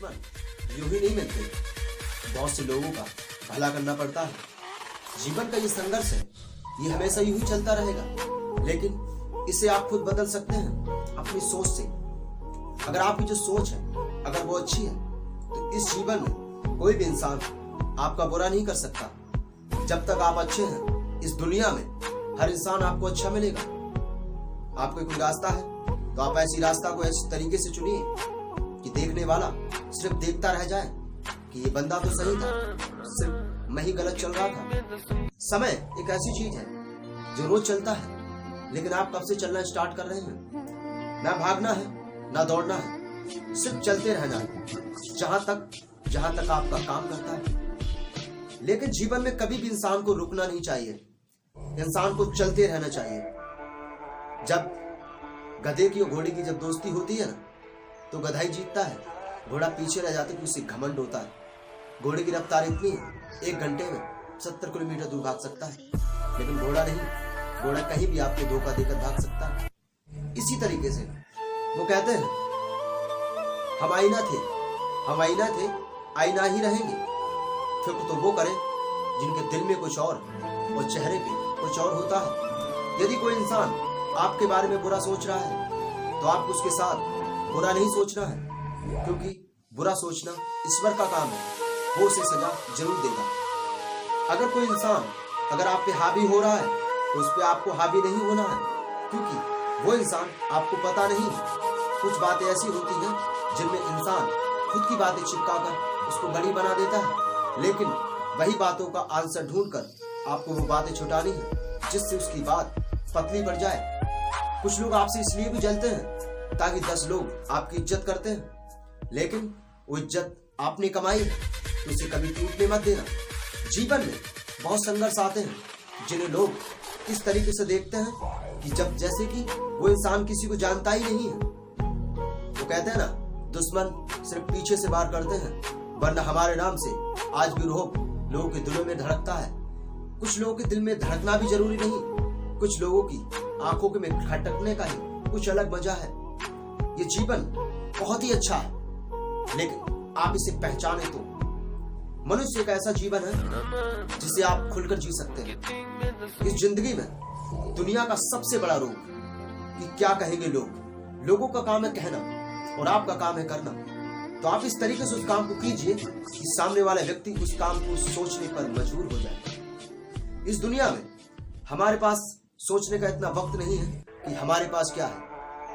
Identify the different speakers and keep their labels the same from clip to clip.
Speaker 1: दुश्मन यूं ही नहीं मिलते, बहुत से लोगों का भला करना पड़ता है। जीवन का ये संघर्ष है, ये हमेशा यूं ही चलता रहेगा, लेकिन इसे आप खुद बदल सकते हैं अपनी सोच से। अगर आपकी जो सोच है अगर वो अच्छी है तो इस जीवन में कोई भी इंसान आपका बुरा नहीं कर सकता। जब तक आप अच्छे हैं इस दुनिया में हर इंसान आपको अच्छा मिलेगा। आपको कोई रास्ता है तो आप ऐसी रास्ता को ऐसे तरीके से चुनिए कि देखने वाला सिर्फ देखता रह जाए कि ये बंदा तो सही था, सिर्फ मैं ही गलत चल रहा था। समय एक ऐसी चीज है जो रोज चलता है, लेकिन आप कब से चलना स्टार्ट कर रहे हैं? ना भागना है ना दौड़ना है, सिर्फ चलते रहना है जहां तक आपका काम करता है। लेकिन जीवन में कभी भी इंसान को रुकना नहीं चाहिए, इंसान को चलते रहना चाहिए। जब गधे की और घोड़े की जब दोस्ती होती है ना, तो गधा ही जीतता है, घोड़ा पीछे रह जाता है, उसे घमंड होता है। घोड़े की रफ्तार इतनी है 1 घंटे में 70 किलोमीटर दूर भाग सकता है, लेकिन घोड़ा नहीं, घोड़ा कहीं भी आपको धोखा देकर भाग सकता है। इसी तरीके से वो कहते हैं हम आईना थे आईना ही रहेंगे। फिक्र तो वो करें जिनके दिल में कुछ और चेहरे पे कुछ और होता है। यदि कोई इंसान आपके बारे में बुरा सोच रहा है तो आपको उसके साथ बुरा नहीं सोचना है, क्योंकि बुरा सोचना ईश्वर का काम है, वो उसे सजा जरूर देगा। अगर कोई इंसान अगर आप पे हावी हो रहा है तो उस पे आपको हावी नहीं होना है, क्योंकि वो इंसान आपको पता नहीं है। कुछ बातें ऐसी होती हैं जिनमें इंसान खुद की बातें चिपकाकर उसको बड़ी बना देता है, लेकिन वही बातों का आंसर ढूंढकर आपको वो बातें छुटानी है जिससे उसकी बात पतली पड़ जाए। कुछ लोग आपसे इसलिए भी जलते हैं ताकि 10 लोग आपकी इज्जत करते हैं, लेकिन वो इज्जत आपने कमाई है तो उसे कभी टूटने मत देना। जीवन में बहुत संघर्ष आते हैं जिन्हें लोग इस तरीके से देखते हैं कि जब जैसे कि वो इंसान किसी को जानता ही नहीं है। वो कहते हैं ना, दुश्मन सिर्फ पीछे से वार करते हैं, वरना हमारे नाम से आज भी रोब लोगों के दिलों में धड़कता है। कुछ लोगों के दिल में धड़कना भी जरूरी नहीं, कुछ लोगों की आंखों के में खटकने का ही कुछ अलग वजह है। ये जीवन बहुत ही अच्छा है, लेकिन आप इसे पहचाने तो। मनुष्य एक ऐसा जीवन है जिसे आप खुलकर जी सकते हैं। इस जिंदगी में दुनिया का सबसे बड़ा रोग कि क्या कहेंगे लोग, लोगों का काम है कहना और आपका काम है करना। तो आप इस तरीके से उस काम को कीजिए कि सामने वाला व्यक्ति उस काम को सोचने पर मजबूर हो जाए। इस दुनिया में हमारे पास सोचने का इतना वक्त नहीं है कि हमारे पास क्या है।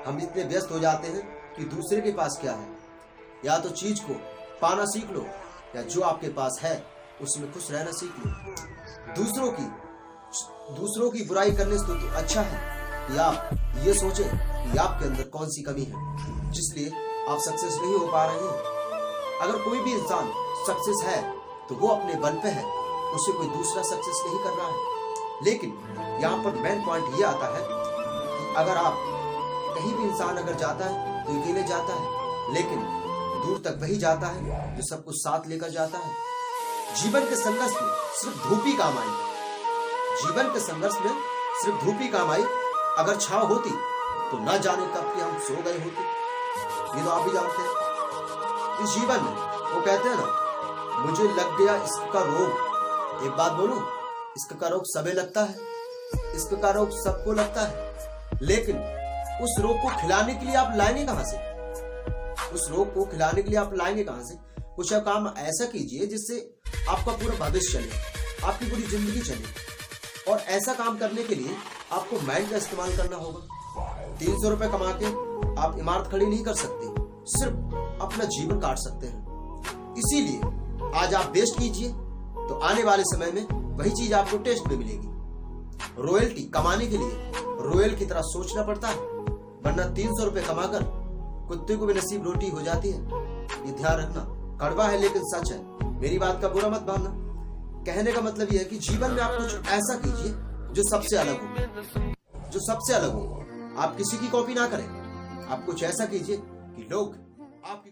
Speaker 1: हम इतने व्यस्त हो जाते हैं कि दूसरे के पास क्या है। या तो चीज को पाना सीख लो, या जो आपके पास है उसमें खुश रहना सीख लो। दूसरों की बुराई करने से तो अच्छा है कि आप ये सोचें कि आपके अंदर कौन सी कमी है जिसलिए आप सक्सेस नहीं हो पा रहे हैं। अगर कोई भी इंसान सक्सेस है तो वो अपने बल पे है, उसे कोई दूसरा सक्सेस नहीं कर रहा है। लेकिन यहाँ पर मेन पॉइंट ये आता है कि अगर आप कहीं भी इंसान अगर जाता है तो अकेले जाता है, लेकिन दूर तक वही जाता है जो सब कुछ साथ लेकर जाता है। जीवन के संघर्ष में सिर्फ धूप ही काम आई, जीवन के संघर्ष में सिर्फ धूप ही काम आई। अगर छाव होती तो न जाने कब कि हम सो गए होते। ये तो आप भी जानते हैं। इस जीवन में वो कहते हैं ना, मुझे लग गया इश्क का रोग। एक बात बोलूं, इश्क का रोग सबे लगता है, इश्क का रोग सबको लगता है, लेकिन उस रोग को खिलाने के लिए आप लाएंगे कहां से? उस रोग को खिलाने के लिए आप लाएंगे कहां से? कुछ काम ऐसा कीजिए जिससे आपका पूरा भविष्य चले, आपकी पूरी जिंदगी चले। और ऐसा काम करने के लिए आपको माइंड का इस्तेमाल करना होगा। 300 रुपए कमा के आप इमारत खड़ी नहीं कर सकते, सिर्फ अपना जीवन काट सकते हैं। इसीलिए आज आप वेस्ट कीजिए तो आने वाले समय में वही चीज आपको टेस्ट में मिलेगी। रॉयल्टी कमाने के लिए रॉयल की तरह सोचना पड़ता है, वरना 300 रुपए कमाकर कुत्ते को भी नसीब रोटी हो जाती है। ये ध्यान रखना, कड़वा है लेकिन सच है, मेरी बात का बुरा मत मानना। कहने का मतलब यह है कि जीवन में आप कुछ ऐसा कीजिए जो सबसे अलग हो, जो सबसे अलग हो। आप किसी की कॉपी ना करें, आप कुछ ऐसा कीजिए कि लोग आपकी